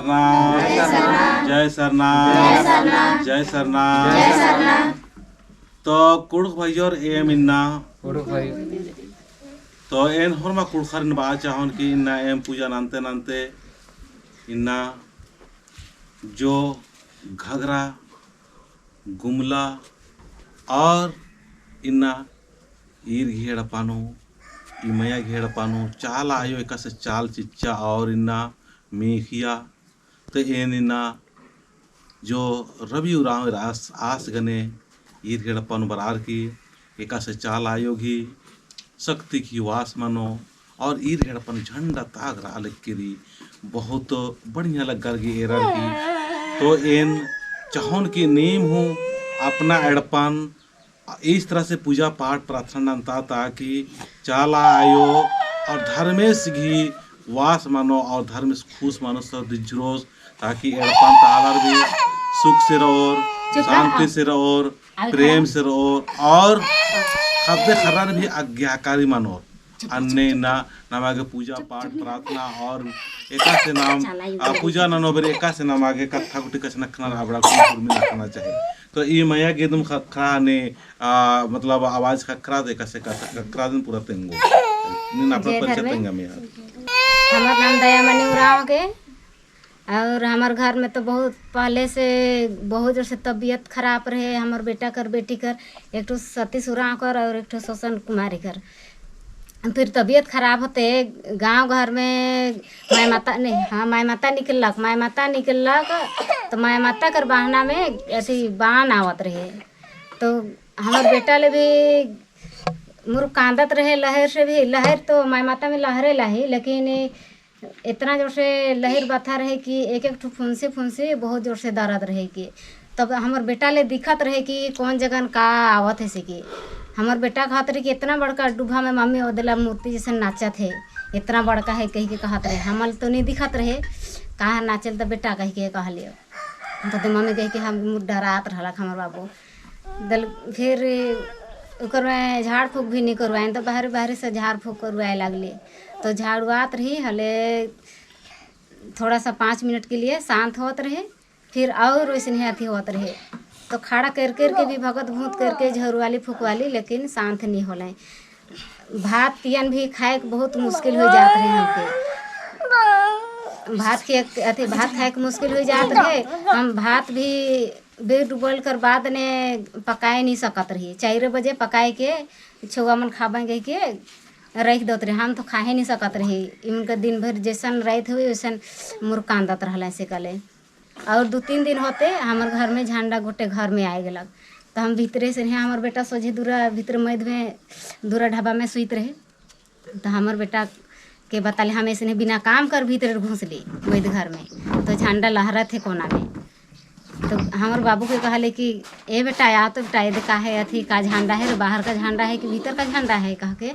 सरनाम, जय सरनाम, जय सरनाम। तो कुड़ भाइयोर एम इन्ना तो एन हरमा कुड़खर इन बा चाहन कि इन्ना एम पूजा नानते नानते इन्ना जो घगरा गुमला और इन्ना ईर घेड़ पानो इमया घेड़ पानो चाल आयो एक से चाल चिच्चा और इन्ना मेखिया तो एन इन्ना जो रवि उराव रास आस गने ईर घेड़ पानो बरार की एक से चाल आयो घी शक्ति की वास मानो और ईर घेड़ पानो झंडा ताग रहा लगी बहुत बढ़िया लग गई एरर की। तो एन चाहन की नीम हूँ अपना एड़पान इस तरह से पूजा पाठ प्रार्थना ताकि चाला आयो और धर्मेश घी वास मानो और धर्मेश खुश मानो सब दिजरोज ताकि एड़पान तालर भी सुख से रहो शांति से रहो प्रेम से रहो और खाद्य खरार भी आज्ञाकारी मानो अन्य ना नामागे पूजा पाठ प्रार्थना और एका से नाम पूजा नानो बेरे एका से नाम आगे कथा कुटी कछ नखना राबड़ा को में रखना चाहिए। तो ये मया के तुम खखरा ने मतलब आवाज खखरा दे कैसे खखरा दिन पूरा तेंगो नी ना पर परिचय तेंगा में यार। हमार नाम दयामणि उराव के और हमार घर में तो बहुत पहले से बहुत जोर से तबीयत खराब रहे हमार बेटा कर बेटी कर एक तो सतीश उराव कर और एक तो शोषण कुमारी कर। फिर तबीयत खराब होते गांव घर में माई माता निकलक तो माई माता कर बहाना में ऐसी बान आवत रहे। तो हमार बेटा ले भी मुर्ख कांदत रहे लहर से भी लहर तो माई माता में लहरे लाही लेकिन इतना जोर से लहर बथा रहे कि एक एक ठो फुंसी बहुत जोर से दर्द रहे कि तब हमार बेटा ले दिखत रहे कि कौन जगह का आवत है कि हमार बेटा कहत रहे कि इतना बड़का डूबा में मम्मी ओदला मूर्ति जैसे नाचत है इतना बड़का है कही के कहत रहे हमल तो नहीं दिखत रहे कहाँ नाचल तो बेटा कही के कह लियो तो मम्मी कही कि हम डरात रहलक हमार बाबू दल फिर ओकर में झाड़ फूक भी नहीं करवाए तो बाहर से झाड़ फूक करवाए लगली तो झाड़ुआत रही हले थोड़ा सा 5 मिनट के लिए शांत होत रहे फिर और वैसे नहीं अथी होत रहे तो खड़ा कर के भी भगत भूत करके झरुआली फुकवाली लेकिन शांत नहीं होले। भात तियन भी खाए बहुत मुश्किल हो जात रहे हमके भात खाए के मुश्किल हो जात रहे हम भात भी बेर डुबल कर बाद ने पकाए नहीं सकत रही 4 बजे पकाए के छुआ मन खाबे के रख दत रहे हम तो खाए नहीं सकत रही इनका दिन भर जैसन रहते हुए वैसन मुर्कांदत रहला से कले और 2-3 दिन होते हमारे घर में झंडा गोटे घर में आए गलक तो हम भीतरे से नहीं हमारे बेटा सोझे दूरा भीतर मैद में दूरा ढाबा में सुत रहे तो हमारे बेटा के बताले हम ऐसे बिना काम कर भीतर घुस ली मैद घर में तो झंडा लहरा थे कोना में तो हमारे बाबू के कहले कि ए बेटा आ तो बेटा ये का है अथी का झंडा है बाहर का झंडा है कि भीतर का झंडा है कह के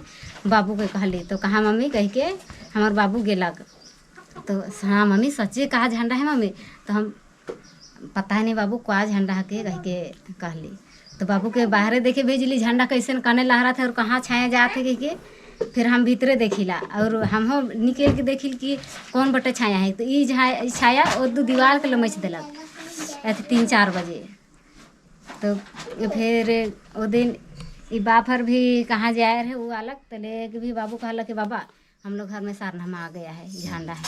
बाबू के कहले तो कहा मम्मी कह के हमारे बाबू गेलक तो हाँ मम्मी सच्चे कहा झंडा है मम्मी तो हम पता है नहीं बाबू क्या झंडा है के कह के कहली तो बाबू के बाहरे देखे भेजली झंडा कैसे कने लहरा थे और कहाँ छाया जाते कह के फिर हम भीतरे देखिला और हम निकल के देखिल कि कौन बटे छाया है तो ये छाया और दीवार के लमच दिलक ऐसे 3-4 बजे तो फिर वो दिन ये बाफर भी कहाँ जाए रहे वो अलग तो ले भी बाबू कहला कि बाबा हम लोग घर में सारनामा आ गया है झंडा है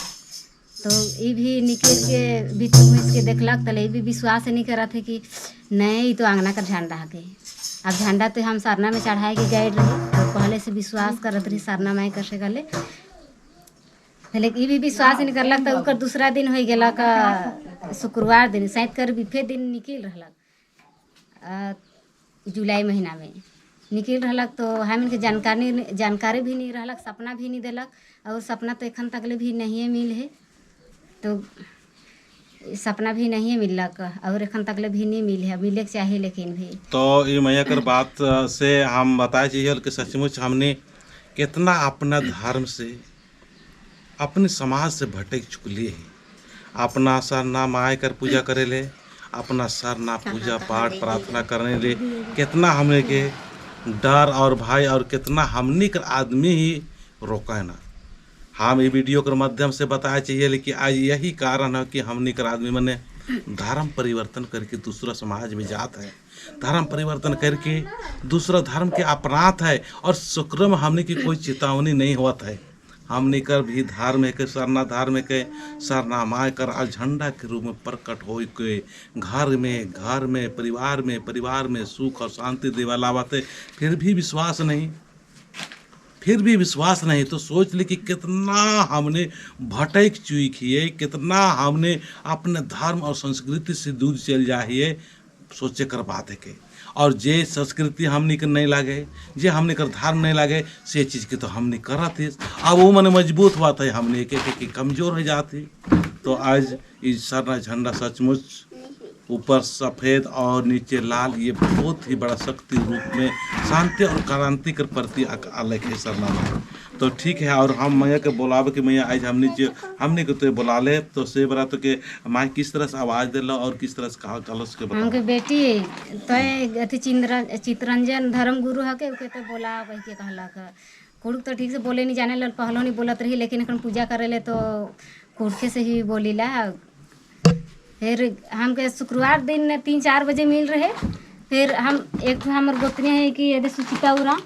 तो ये भी निकल के बीच घुस के देखलक तो ये भी विश्वास नहीं करा थे कि नहीं तो आंगना का झंडा है अब झंडा तो हम सारना में चढ़ाए के गए रहे तो पहले से विश्वास करत रही सारना माई कर से गले लेकिन ये भी विश्वास नहीं करलक तो ओकर दूसरा दिन हो गलक शुक्रवार दिन शायद कर बिफे दिन निकल रहलक जुलाई महीना में निकल रहलक तो हम के जानकारी भी नहीं रहलक सपना भी नहीं दिलक और सपना तो एखन तक भी नहीं मिल है तो सपना भी नहीं मिलक और एखन तक भी नहीं मिल है मिले चाहिए लेकिन भी तो ये मैया कर बात से हम बताए चाहिए कि सचमुच हमने कितना अपना धर्म से अपने समाज से भटक चुकली है अपना सरना माए कर पूजा करे ले अपना सरना पूजा पाठ प्रार्थना करने ले कितना हमने के डर और भाई और कितना हमने कर आदमी ही रोका है ना हम ये वीडियो के माध्यम से बताया चाहिए, लेकिन आज यही कारण है कि हमने कर आदमी मने धर्म परिवर्तन करके दूसरा समाज में जात है, धर्म परिवर्तन करके दूसरा धर्म के अपनात है, और शुक्र में हमने की कोई चेतावनी नहीं हुआ है। हमने कर भी धार्मिक सरना धार्मिक सरना माय कर आज झंडा के रूप में प्रकट हो के घर में परिवार में सुख और शांति देवा लावत है। फिर भी विश्वास नहीं, तो सोच ले कि कितना हमने भटक चुकी है, कितना हमने अपने धर्म और संस्कृति से दूर चल जाइए। सोचे कर बात है के, और जे संस्कृति हमने के नहीं लागे, जे हमने कर धर्म नहीं लागे, से चीज़ के तो हमने करत है। अब वो मन मजबूत बात है, हमने एक कमज़ोर हो जाती। तो आज इस सरना झंडा सचमुच ऊपर सफ़ेद और नीचे लाल, ये बहुत ही बड़ा शक्ति रूप में शांति और क्रांति के प्रति अलग है सरना में। तो ठीक है, और हम मैया के बुलावे कि मैया आज हमने के तो बुला ले, तो से बरा तो के माँ किस तरह से आवाज़ दिला और किस तरह से कहा कलश के हमके बेटी तो अथी चितरंजन धर्म गुरु हके उके तो बोला कह के कहला का कुड़ तो ठीक से बोले नहीं जाने लल, पहलो नहीं बोलत रही, लेकिन এখন पूजा करे ले तो कुड़के से ही बोलीला। फिर हमके शुक्रवार दिन 3-4 बजे मिल रहे। फिर हम एक हमार गोतनी है कि यदि सुचिता उरा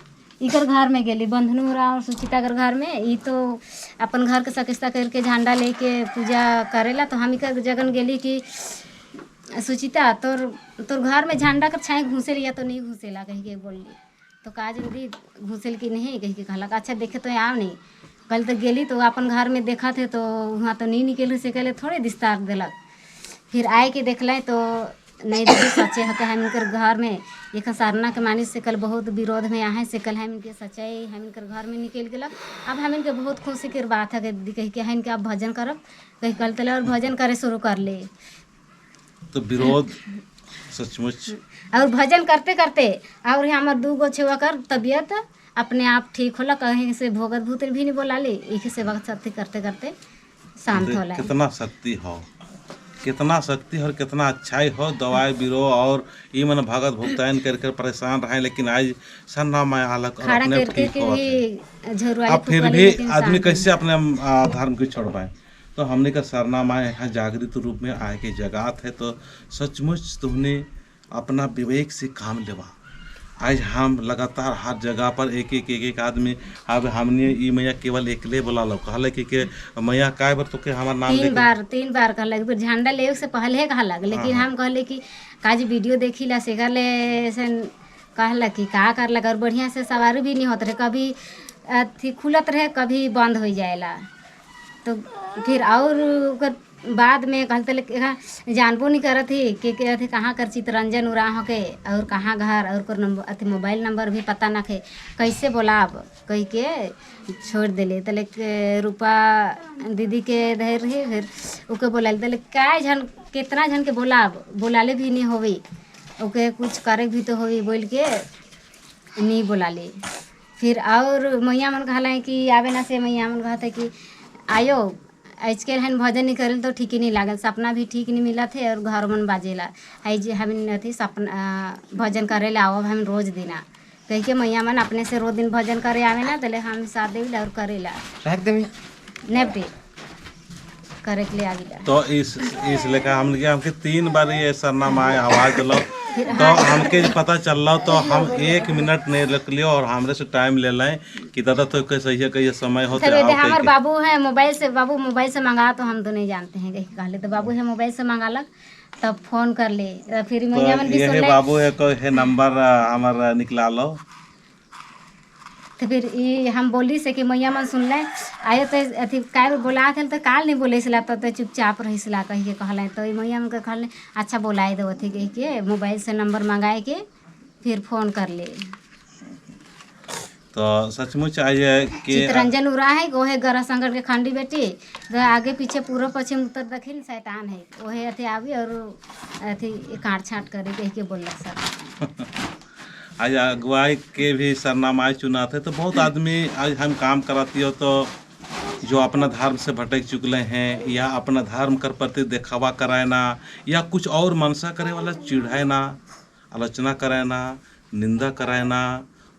इकर घर में गेली, बंधनु उरा और सुचिता कर घर में, ई तो अपन घर के सकिस्ता करके झंडा लेके पूजा करेला। तो हम इकर जगन गेली कि सुचिता तोर घर में झंडा का छाए घुसेल या तो नहीं घुसेला कह के बोली। तो का जल्दी घुसेल कि नहीं कह के कहला, अच्छा देखे तो आओ नहीं। कल तक गेली तो अपन घर में देखा थे तो वहाँ तो नहीं निकल से कहले थोड़े विस्तार दिलक। फिर आए के देखल तो नहीं दीदी सच्चे है हम इनकर घर में एक सारना के मानिस से कल बहुत विरोध में आए से कल हम इनके सच्चाई हम इनकर घर में निकल गलक। अब हम इनके बहुत खुशी की बात है दीदी कह के इनके आप भजन करब कहीं कल तले और भजन करे शुरू कर ले। तो विरोध सचमुच और भजन करते करते और हमार 2 गो छुआ कर तबीयत अपने आप ठीक होला, कहीं से भोगत भूत भी नहीं बोला ले, एक से वक्त शक्ति करते करते शांत होला। कितना शक्ति हो, कितना शक्ति और कितना अच्छाई हो, दवाई बिरो और ये मन भगत भुगतान कर परेशान रहे, लेकिन आज सन्ना में अलग और अपने ठीक हो। अब फिर भी आदमी कैसे अपने धर्म को छोड़ पाए। तो हमने का सरना माँ यहाँ जागृत रूप में आए के जगात है। तो सचमुच तुमने अपना विवेक से काम लेवा। आज हम लगातार हर जगह पर एक आदमी, अब हमने ये मैया केवल एकले बोला लो कहल कि मैया काय बार तो के हमार नाम 3 बार कहल, फिर झंडा ले से पहले कहलक, लेकिन हम कहले कि काज वीडियो देखी ला से कहल कि का करलक, और बढ़िया से सवारी भी नहीं होत रहे, कभी अथी खुलत रहे कभी बंद हो जाएला। तो फिर और बाद में कहते जानबो नहीं करत ही कि अथी कहाँ कर चितरंजन उरा हो के और कहाँ घर और कर नंबर अथी मोबाइल नंबर भी पता न खे, कैसे बोलाब कह के छोड़ दिले। तले रूपा दीदी के धैर रही, फिर ओके बोला तले काय झन कितना झन के बोलाब, बोलाले भी नहीं होवी, ओके कुछ करे भी तो होवी बोल के नहीं बोला ले। फिर और मैया मन कहला कि आवे ना से मैया मन कहते कि आयो आज के हन भजन नहीं करल तो ठीक ही नहीं लागल, सपना भी ठीक नहीं मिला थे और घर मन बाजेला आज हम अथी सपना भजन करे ला आओ हम रोज दिना कह के मैया मन अपने से रोज दिन भजन करे आवे ना तले हम साथ देला और करेला नेपटे करे के लिए आविला। तो इस लेकर हमके 3 बार ये सरना माँ आवाज दिलो, तो हमके पता चल रहा तो हम 1 मिनट नहीं रख लियो और हमरे से टाइम ले लें कि दादा तो कैसे ये समय होते है। हमारे बाबू है मोबाइल से, बाबू मोबाइल से मंगा तो हम तो नहीं जानते हैं कहीं कहले, तो बाबू है मोबाइल से मंगालक तब फोन कर ले। फिर मैया मन भी सुन ले बाबू है को है नंबर हमारा निकला लो। तो फिर ये हम बोली से कि मैया मन सुन ले आयो तो अथी काय बोला थे तो काल नहीं बोले सला तो चुपचाप रही सला कह के कहल। तो मैया मन के कहल अच्छा बोलाए दो अथी कह के मोबाइल से नंबर मंगाए के फिर फोन कर ले। तो सचमुच आज के चितरंजन उरा है वो है गरा संगठ के खंडी बेटी, तो आगे पीछे पूर्व पश्चिम उत्तर दक्षिण शैतान है वो है अथी आवी और अथी काट छाट करे कह के बोल सर। आज अगुवाई के भी सरनामाएँ चुना थे। तो बहुत आदमी आज हम काम कराती हो तो जो अपना धर्म से भटक चुकले हैं या अपना धर्म कर प्रति दिखावा कराना या कुछ और मनसा करे वाला चिढ़ाना, आलोचना कराना, निंदा कराना,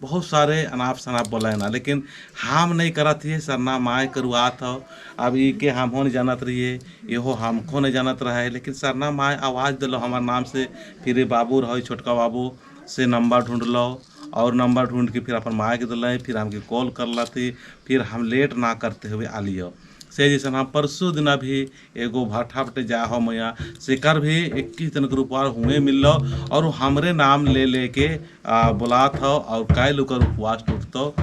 बहुत सारे अनाप शनाप बोला ना, लेकिन हम नहीं करत हिए सरना माए करुआत हो। अब ई के हम हो नहीं जानत रहिए, इहो हमको नहीं जानत रहे, लेकिन सरना माए आवाज़ दिलो हमार नाम से। फिर ये बाबू रहो छोटका बाबू से नंबर ढूंढ लो, और नंबर ढूंढ के फिर अपन माए के दिल, फिर हमके कॉल कर लाती, फिर हम लेट ना करते हुए आ लियो। से जैसे हम परसों दिन भी एगो भाठा बटे जा हो मैया सेकर भी 21 दिन ग्रुप वार हुए मिल लो, और वो हमरे नाम ले लेके बुलात हो, और काल ओकर उपवास टूटतो